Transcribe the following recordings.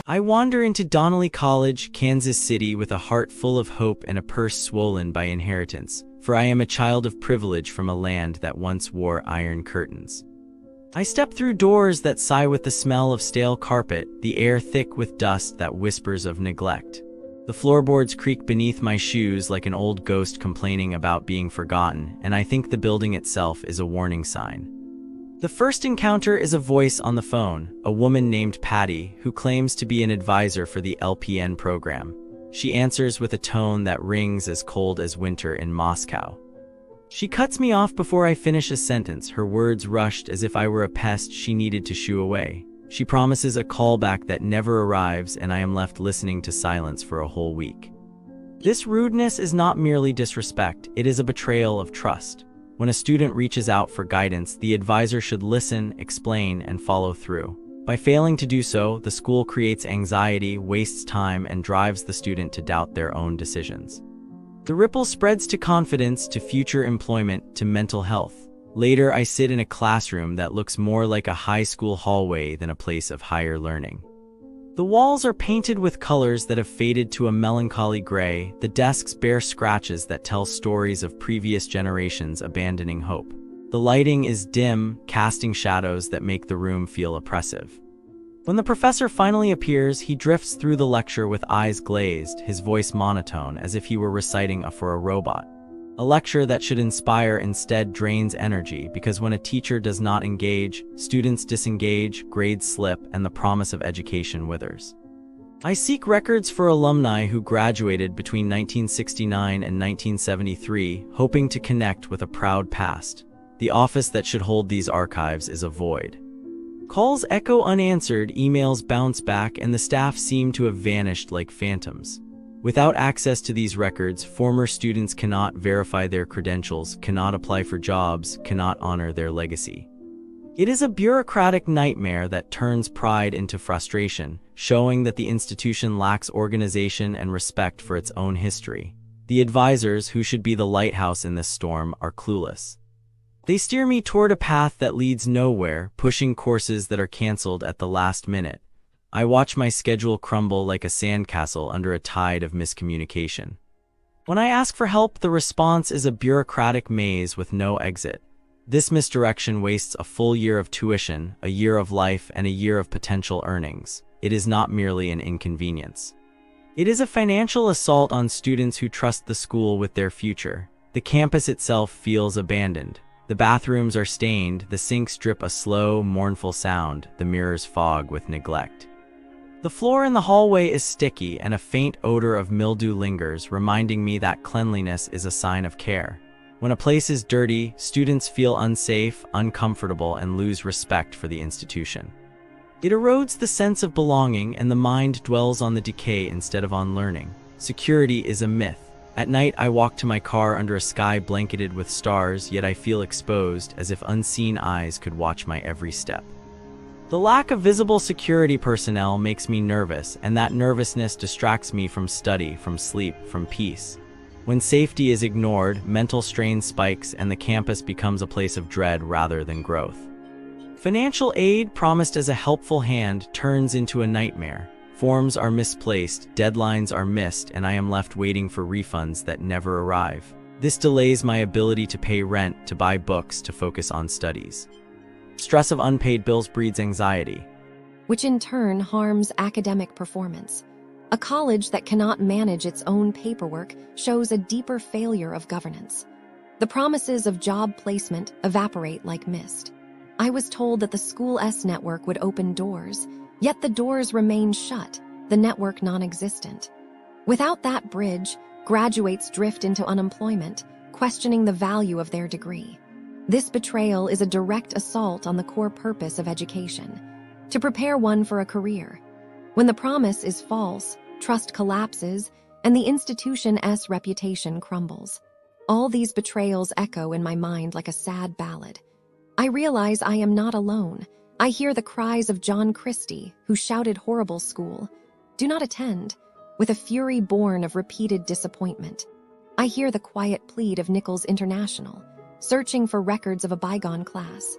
I wander into Donnelly College, Kansas City, with a heart full of hope and a purse swollen by inheritance, for I am a child of privilege from a land that once wore iron curtains. I step through doors that sigh with the smell of stale carpet, the air thick with dust that whispers of neglect. The floorboards creak beneath my shoes like an old ghost complaining about being forgotten, and I think the building itself is a warning sign. The first encounter is a voice on the phone, a woman named Patty, who claims to be an advisor for the LPN program. She answers with a tone that rings as cold as winter in Moscow. She cuts me off before I finish a sentence, her words rushed as if I were a pest she needed to shoo away. She promises a callback that never arrives, and I am left listening to silence for a whole week. This rudeness is not merely disrespect, it is a betrayal of trust. When a student reaches out for guidance, the advisor should listen, explain, and follow through. By failing to do so, the school creates anxiety, wastes time, and drives the student to doubt their own decisions. The ripple spreads to confidence, to future employment, to mental health. Later, I sit in a classroom that looks more like a high school hallway than a place of higher learning. The walls are painted with colors that have faded to a melancholy gray, the desks bear scratches that tell stories of previous generations abandoning hope. The lighting is dim, casting shadows that make the room feel oppressive. When the professor finally appears, he drifts through the lecture with eyes glazed, his voice monotone as if he were reciting for a robot. A lecture that should inspire instead drains energy, because when a teacher does not engage, students disengage, grades slip, and the promise of education withers. I seek records for alumni who graduated between 1969 and 1973, hoping to connect with a proud past. The office that should hold these archives is a void. Calls echo unanswered, emails bounce back, and the staff seem to have vanished like phantoms. Without access to these records, former students cannot verify their credentials, cannot apply for jobs, cannot honor their legacy. It is a bureaucratic nightmare that turns pride into frustration, showing that the institution lacks organization and respect for its own history. The advisors, who should be the lighthouse in this storm, are clueless. They steer me toward a path that leads nowhere, pushing courses that are canceled at the last minute. I watch my schedule crumble like a sandcastle under a tide of miscommunication. When I ask for help, the response is a bureaucratic maze with no exit. This misdirection wastes a full year of tuition, a year of life, and a year of potential earnings. It is not merely an inconvenience. It is a financial assault on students who trust the school with their future. The campus itself feels abandoned. The bathrooms are stained, the sinks drip a slow, mournful sound, the mirrors fog with neglect. The floor in the hallway is sticky, and a faint odor of mildew lingers, reminding me that cleanliness is a sign of care. When a place is dirty, students feel unsafe, uncomfortable, and lose respect for the institution. It erodes the sense of belonging, and the mind dwells on the decay instead of on learning. Security is a myth. At night, I walk to my car under a sky blanketed with stars, yet I feel exposed, as if unseen eyes could watch my every step. The lack of visible security personnel makes me nervous, and that nervousness distracts me from study, from sleep, from peace. When safety is ignored, mental strain spikes, and the campus becomes a place of dread rather than growth. Financial aid, promised as a helpful hand, turns into a nightmare. Forms are misplaced, deadlines are missed, and I am left waiting for refunds that never arrive. This delays my ability to pay rent, to buy books, to focus on studies. Stress of unpaid bills breeds anxiety, which in turn harms academic performance. A college that cannot manage its own paperwork shows a deeper failure of governance. The promises of job placement evaporate like mist. I was told that the School S network would open doors, yet the doors remain shut, the network non-existent. Without that bridge, graduates drift into unemployment, questioning the value of their degree. This betrayal is a direct assault on the core purpose of education, to prepare one for a career. When the promise is false, trust collapses, and the institution's reputation crumbles. All these betrayals echo in my mind like a sad ballad. I realize I am not alone. I hear the cries of John Christie, who shouted horrible school, "Do not attend," with a fury born of repeated disappointment. I hear the quiet plead of Nichols International, searching for records of a bygone class.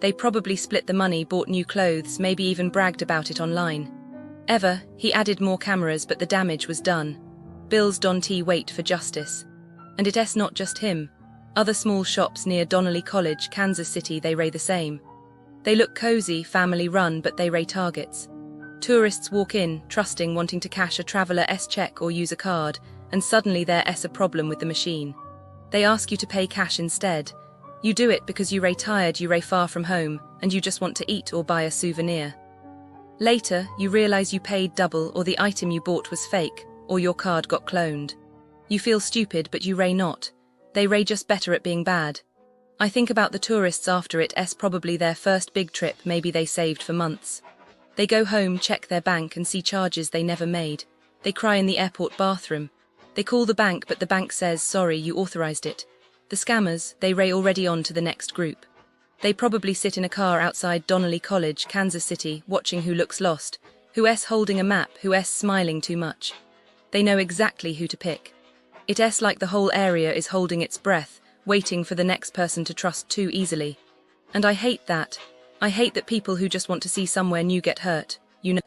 They probably split the money, bought new clothes, maybe even bragged about it online. Ever, he added more cameras, but the damage was done. Bill's Don T wait for justice. And it's not just him. Other small shops near Donnelly College, Kansas City, they ray the same. They look cozy, family-run, but they ray targets. Tourists walk in, trusting, wanting to cash a traveler's check or use a card, and suddenly there's a problem with the machine. They ask you to pay cash instead. You do it because you ray tired, you ray far from home, and you just want to eat or buy a souvenir. Later, you realize you paid double, or the item you bought was fake, or your card got cloned. You feel stupid, but you ray not. They ray just better at being bad. I think about the tourists after it's probably their first big trip, maybe they saved for months. They go home, check their bank, and see charges they never made. They cry in the airport bathroom. They call the bank, but the bank says, sorry, you authorized it. The scammers, they ray already on to the next group. They probably sit in a car outside Donnelly College, Kansas City, watching who looks lost, who's holding a map, who's smiling too much. They know exactly who to pick. It's like the whole area is holding its breath, waiting for the next person to trust too easily. And I hate that. I hate that people who just want to see somewhere new get hurt, you know.